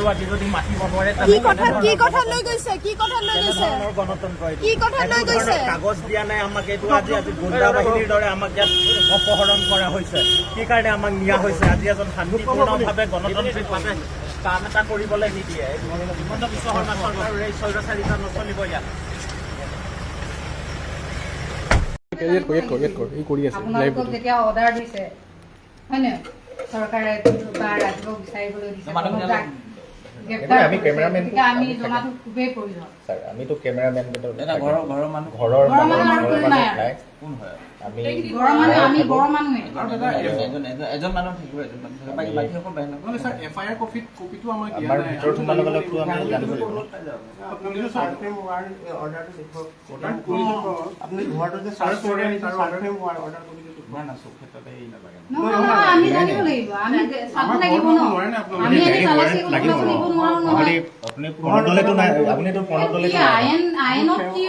আৰু আজি যদি মাতিব নোৱাৰে কাগজ দিয়া নাই আমাক এইটো আজি গুণ্ডা বাহিনীৰ দৰে আমাক ইয়াত অপহৰণ কৰা হৈছে কি কাৰণে আমাক নিয়া হৈছে আজি এজন শান্তিপূৰ্ণভাৱে গণতান্ত্ৰিকভাৱে কাম এটা কৰিবলৈ নিদিয়ে হিমন্ত বিশ্ব শৰ্মা চৰকাৰৰ এই স্বৈৰাচাৰিতা নচলিব ইয়াত যেতিয়া অৰ্ডাৰ দিছে হয় নে চৰকাৰে বা ৰাজ্যক বিচাৰিবলৈ দিছে আমি কেমেৰামেন আমি জনাটো খুবেই প্ৰয়োজন স্যাৰ আমিতো কেমেৰামেন ঘৰৰ মানুহ নাই কোন হয় আমি ঘৰৰ মানুহ আমি ঘৰৰ মানুহে এজন মানুহ থাকিব বাকি সকল বাহিনী মানে স্যাৰ এফআইআৰ কপিটো আমাৰ দিয়া নাই ভিতৰত সোমাব গ'লেতো আমি জানিব লাগিব আপুনি সাৰ্চ ফ্ৰেম ৱাৰ অৰ্ডাৰটো দেখক আপুনি ঘৰটো যে সাৰ্চ কৰে তাৰ সাৰ্চ ফ্ৰেম ৱাৰ অৰ্ডাৰ কৰি দিটো ঘৰ না সব ক্ষেত্ৰতে এই নালাগে নহয় আমি জানিব লাগিব আমি চাব লাগিব ন আমি এনে তালাচি কৰিব নোৱাৰো নহয় আপুনি পৰণদলেতো নাই আপুনিতো পৰণদলেতো আইনত কি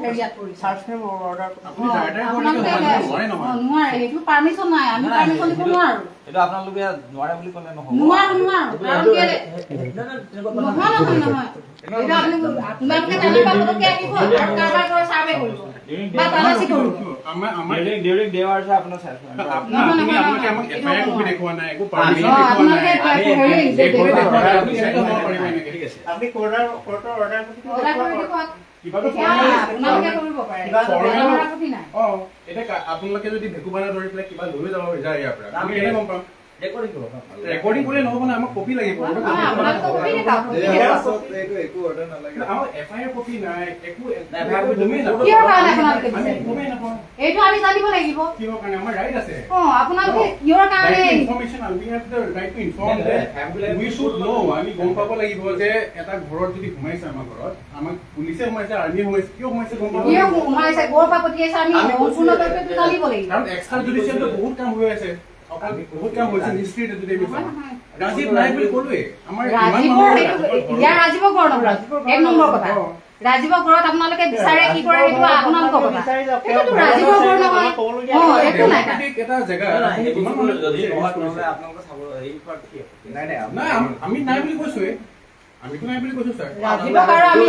হেৰিয়াত কৰিছে সাৰ্চ ফ্ৰেম অৰ্ডাৰ আপুনি ডাইৰেক্ট নোৱাৰে এইটো পাৰমিশন নাই আমি পাৰমিশন দিব নোৱাৰো এটা আপোনালোকে নোৱাৰে বুলি ক'লে নহব নোৱাৰো কাৰণ কেলে নহয় এটা আপোনালোকে জানিবা পতকে আহিব আৰু কাৰবাৰ কৰি সাৰ্ভে কৰিব বা তালাচি কৰিব আমাৰ ডিউৰিং ডে আৱাৰ্ছ আপোনাৰ সাৰ্চ আপোনালোকে আমাক এফআইআৰ কপি দেখুৱা নাই একো পাৰমিশন দেখুৱা নাই আপুনি কোৰ্টৰ অৰ্ডাৰ দেখুৱা আপোনালোকে যদি ভেকুবানা ধৰি পেলাই কিবা লৈ যাব বিচাৰে ইয়াৰ পৰা আমি কেনে গম পাম ৰেকৰ্ডিং কৰিলে নহ'ব না আমাক কপি লাগিব আমাৰ এফআইআৰ কপি নাই একো এইটো আমি জানিব লাগিব কিহৰ কাৰণে আমাৰ ৰাইট আছে আপোনালোকে কিহৰ কাৰণে information we have the right to inform that we should know আমি গম পাব লাগিব যে এটা ঘৰত যদি সোমাইছে আমাৰ ঘৰত আমাক পুলিচে সোমাইছে আৰ্মি সোমাইছে কিয় সোমাইছে গম পাব কিয় সোমাইছে গৰ পৰা পঠিয়াইছে আমি সম্পূৰ্ণ তথ্যটো জানিব লাগিব কাৰণ এক্সট্ৰা জুডিচিয়েলটো বহুত কাম হৈ আছে বহুত কাম হৈছে হিষ্ট্ৰীত যদি আমি ৰাজীৱ নাই বুলি ক'লোৱে আমাৰ ৰাজীৱৰ ঘৰ নহয় এক নম্বৰ কথা ৰাজীৱৰ ঘৰত আপোনালোকে বিচাৰে কি কৰে সেইটো আপোনালোকৰ কথা এইটো ৰাজীৱৰ ঘৰ নহয় একো নাই এটা জেগা যদি আপোনালোকে চাব এই নাই আমি নাই বুলি কৈছোৱে আমিতো নাই বুলি কৈছো স্যাৰ ৰাজীৱক আৰু আমি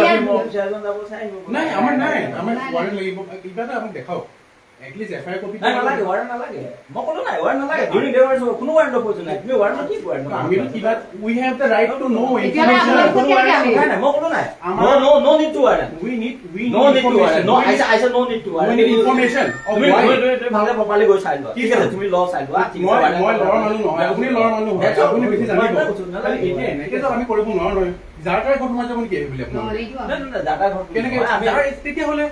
নাই আমাৰ নাই আমাৰ ৱাৰেণ্ট লাগিব কিবা এটা আমাক দেখাওক এটলিষ্ট এফআইআৰ কপি নালাগে ৱাৰেণ্ট নালাগে মই ক'লো নাই ৱাৰেণ্ট নালাগে ডিউৰিং ডে আৱাৰ্ছ কোনো ৱাৰেণ্ট প্ৰয়োজন নাই তুমি ৱাৰেণ্ট কি ৱাৰেণ্ট আমিতো কিবা we have the right to know information নাই মই ক'লো নাই no need to warrant we need to warrant. No, I said no need to warrant. We need information of why. তুমি ভালকে প্ৰপাৰলি গৈ চাই লোৱা ঠিক আছে তুমি ল চাই লোৱা মই ল'ৰা মানুহ নহয় আপুনি ল'ৰা মানুহ হয় আপুনি বেছি জানিব খালি এতিয়া এনেকেতো আমি কৰিব নোৱাৰো নহয় যাৰ তাৰ ঘৰত সোমাই যাব নেকি বুলি আপোনাক দাদা ঘৰত কেনেকে আমি তেতিয়া হ'লে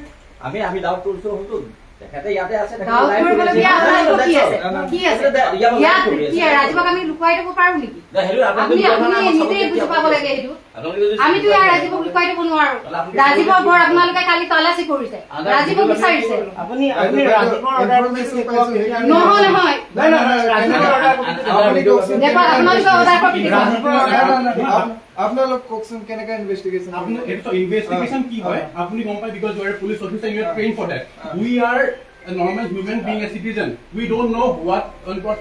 আমি ডাউট কৰিছো হয়তো তেখেতে ইয়াতে আছে ৰাজীৱক আমি লুকুৱাই দিব পাৰো নেকি নিজেই বুজি পাব লাগে সেইটো আমিতো ইয়াৰ ৰাজীৱক লুকুৱাই দিব নোৱাৰো ৰাজীৱৰ ঘৰ আপোনালোকে কালি তালাচী কৰিছে ৰাজীৱক বিচাৰিছে নহয় আপোনালোক ককচোন কেনেকা ইনভেষ্টিগেশ্যন ইনভেষ্টিগেশ্যন কি হয় আপুনি গম পায় because you are police officer you are trained for that we are a normal human being, a citizen. We don't know what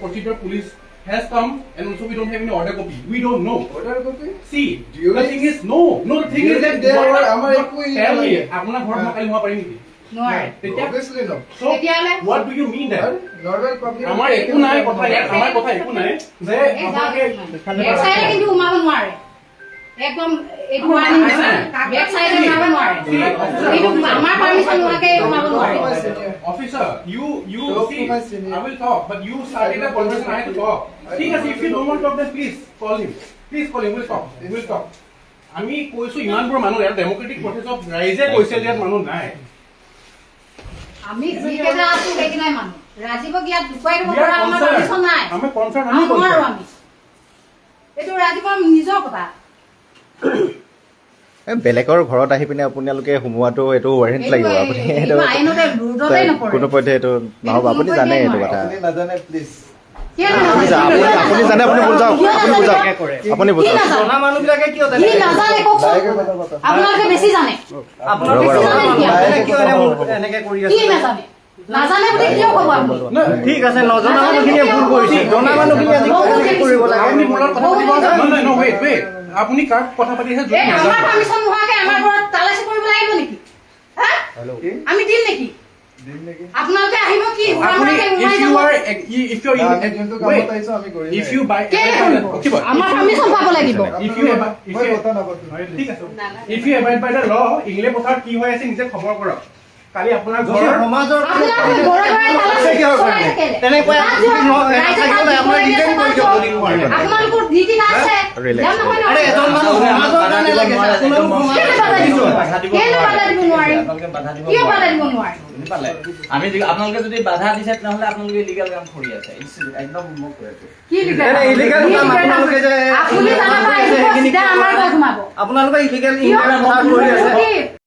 procedure police has come, and also we don't have any order copy. We don't know. Order copy? See, the thing is no. The thing is that tell me, apna ghor ma kali hua pari niki? No. Obviously no. So what do you mean that? Normal public. Amar ekku nai kotha amar kotha ekku nai je এক সাইডে কিন্তু উমাব নোৱাৰে একদম এইটো ওয়াৰ্নিং back সাইডে উমাব নোৱাৰে এইটো আমাৰ পাৰমিশন নোহাকে উমাব নোৱাৰে Officer, you see, I will talk, but you started a conversation. I have to talk. ठीक है, if you don't want to talk, then please call him. Please call him. We'll talk. আমি কৈছো ইমানবোৰ মানুহ ইয়াত democratic process of ৰাইজে কৈছে যে মানুহ নাই আমি যি কেইটা আছো সেইকেইটাই মানুহ ৰাজীৱক ইয়াত লুকুৱাই দিব পৰা আমাৰ পাৰমিশন নাই আমি কনসাৰ্ন আমি নোৱাৰো আমি এইটো ৰাজীৱৰ নিজৰ কথা বেলেগৰ ঘৰত আহি পিনে আপোনালোকে সোমোৱাটো এইটো ৱাৰেণ্ট লাগিব আপুনি এইটো আইনতে ৰুডতে নপৰে কোনো পধ্যে এইটো নহ'ব আপুনি জানে এইটো কথা আপুনি নাজানে প্লিজ আপুনি জানে আপুনি বুজাওক আপুনি বুজাওক জনা মানুহবিলাকে কিয় কি নাজানে কওকচোন আপোনালোকে বেছি জানে এনেকে কৰি কি নাজানে নাজানে বুলি কিয় ক'ব আপুনি ঠিক আছে নজনা মানুহখিনিয়ে ভুল কৰিছে জনা মানুহখিনি আজি কৰিব লাগে আমি ভুলৰ কথা পাতিব no wait আপুনি কাক কথা পাতি আছে এই আমাৰ পাৰ্মিশ্যন নোহোৱাকে আমাৰ ঘৰত তালাচী কৰিব লাগিব নেকি হা আমি দিম নেকি দিম নেকি আপোনালোকে আহিব কি আপুনি if you are আমি যোনটো কামত আহিছো আমি কৰিম if you buy আমাৰ পাৰ্মিশ্যন পাব লাগিব if you মই কথা নাপাতো ঠিক আছে if you abide by the law ইংলে পথাৰ কি হৈ আছে নিজে খবৰ কৰক কালি আপোনাৰ ঘৰৰ সমাজৰ আপোনালোকে ঘৰে ঘৰে তালাচী চলাই থাকে তেনেকৈ আপোনালোকৰ নীতি আছে যাম নহয় আৰে এজন মানুহ সমাজৰ কাৰণে লাগে কেলে বাধা দিব নোৱাৰি কিয় বাধা দিব নোৱাৰি আমি আপোনালোকে যদি বাধা দিছে তেনেহ'লে আপোনালোকে ইলিগেল কাম কৰি আছে একদম মোক কৈ আছে কি লিখা ইলিগেল কাম আপোনালোকে যে আপুনি জানা নাই আমাৰ ঘৰত সোমাব আপোনালোকে ইলিগেল কিয়?